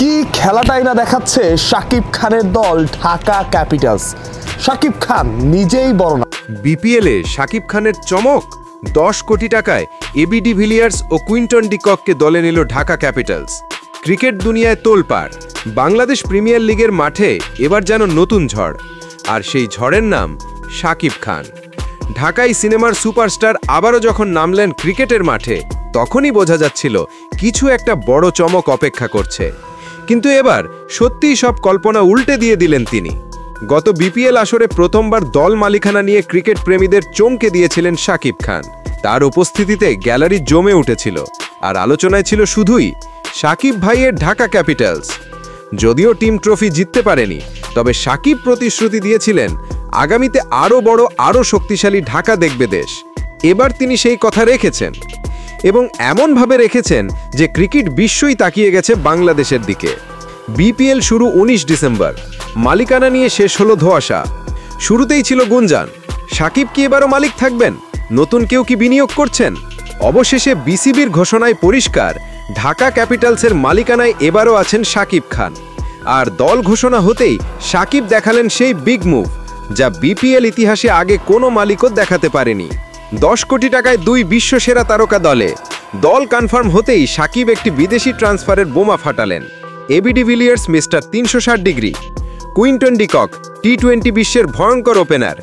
কি খেলাটাই না দেখাচ্ছে শাকিব খানের দল ঢাকা ক্যাপিটালস। শাকিব খান নিজেই বড় না। বিপিএলে শাকিব খানের চমক, 10 কোটি টাকায় এবি ডিভিলিয়ার্স ও কুইন্টন ডি কককে দলে নিল ঢাকা ক্যাপিটালস। ক্রিকেট দুনিয়ায় তোলপাড়। বাংলাদেশ প্রিমিয়ার লিগের মাঠে এবার যেন নতুন ঝড়, আর সেই ঝড়ের নাম শাকিব খান। ঢাকায় সিনেমার সুপারস্টার আবারও যখন নামলেন ক্রিকেটের মাঠে, তখনই বোঝা যাচ্ছিল কিছু একটা বড় চমক অপেক্ষা করছে। কিন্তু এবার সত্যিই সব কল্পনা উল্টে দিয়ে দিলেন তিনি। গত বিপিএল আসরে প্রথমবার দল মালিকানা নিয়ে ক্রিকেট প্রেমীদের চমকে দিয়েছিলেন শাকিব খান। তার উপস্থিতিতে গ্যালারি জমে উঠেছিল, আর আলোচনায় ছিল শুধুই শাকিব ভাইয়ের ঢাকা ক্যাপিটালস। যদিও টিম ট্রফি জিততে পারেনি, তবে শাকিব প্রতিশ্রুতি দিয়েছিলেন আগামীতে আরও বড়, আরও শক্তিশালী ঢাকা দেখবে দেশ। এবার তিনি সেই কথা রেখেছেন, এবং এমনভাবে রেখেছেন যে ক্রিকেট বিশ্বই তাকিয়ে গেছে বাংলাদেশের দিকে। বিপিএল শুরু 19 ডিসেম্বর। মালিকানা নিয়ে শেষ হলো ধোঁয়াশা। শুরুতেই ছিল গুঞ্জন, শাকিব কি এবারও মালিক থাকবেন? নতুন কেউ কি বিনিয়োগ করছেন? অবশেষে বিসিবির ঘোষণায় পরিষ্কার, ঢাকা ক্যাপিটালসের মালিকানায় এবারও আছেন শাকিব খান। আর দল ঘোষণা হতেই শাকিব দেখালেন সেই বিগ মুভ, যা বিপিএল ইতিহাসে আগে কোনো মালিকও দেখাতে পারেনি। 10 কোটি টাকায় 2 বিশ্বসেরা তারকা দলে। দল কনফার্ম হতেই শাকিব একটি বিদেশি ট্রান্সফারের বোমা ফাটালেন। AB de Villiers mister 360 degree, Quinton de Kock টি-20 বিশ্বের ভয়ঙ্কর ওপেনার।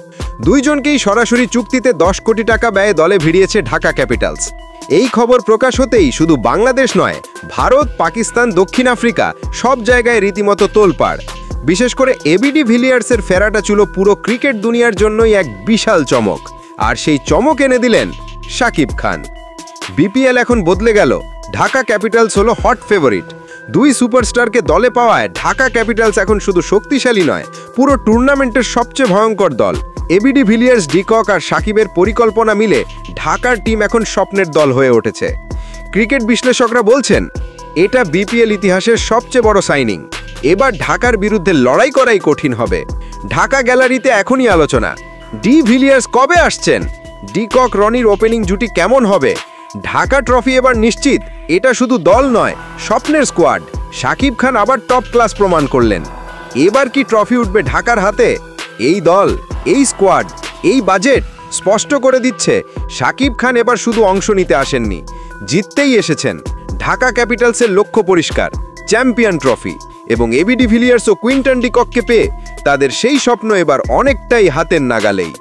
দুইজনকেই সরাসরি চুক্তিতে 10 কোটি টাকা ব্যয়ে দলে ভিড়িয়েছে ঢাকা ক্যাপিটালস। এই খবর প্রকাশ হতেই শুধু বাংলাদেশ নয়, ভারত, পাকিস্তান, দক্ষিণ আফ্রিকা সব জায়গায় রীতিমতো তোলপাড়। বিশেষ করে এবি ডিভিলিয়ার্সের ফেরাটা ছিল পুরো ক্রিকেট দুনিয়ার জন্যই এক বিশাল চমক, আর সেই চমক এনে দিলেন শাকিব খান। বিপিএল এখন বদলে গেল। ঢাকা ক্যাপিটালস হলো হট ফেভারিট। 2 সুপারস্টারকে দলে পাওয়ায় ঢাকা ক্যাপিটালস এখন শুধু শক্তিশালী নয়, পুরো টুর্নামেন্টের সবচেয়ে ভয়ঙ্কর দল। এবি ডিভিলিয়ার্স, ডি কক আর শাকিবের পরিকল্পনা মিলে ঢাকার টিম এখন স্বপ্নের দল হয়ে উঠেছে। ক্রিকেট বিশ্লেষকরা বলছেন, এটা বিপিএল ইতিহাসের সবচেয়ে বড় সাইনিং। এবার ঢাকার বিরুদ্ধে লড়াই করাই কঠিন হবে। ঢাকা গ্যালারিতে এখনই আলোচনা, ডিভিলিয়ার্স কবে আসছেন? ডি কক রনির ওপেনিং জুটি কেমন হবে? ঢাকা ট্রফি এবার নিশ্চিত। এটা শুধু দল নয়, স্বপ্নের স্কোয়াড। শাকিব খান আবার টপ ক্লাস প্রমাণ করলেন। এবার কি ট্রফি উঠবে ঢাকার হাতে? এই দল, এই স্কোয়াড, এই বাজেট স্পষ্ট করে দিচ্ছে শাকিব খান এবার শুধু অংশ নিতে আসেননি, জিততেই এসেছেন। ঢাকা ক্যাপিটালসের লক্ষ্য পরিষ্কার, চ্যাম্পিয়ন ট্রফি। এবং এবি ডিভিলিয়ার্স ও কুইন্টন ডি কককে পেয়ে তাদের সেই স্বপ্ন এবার অনেকটাই হাতের নাগালেই।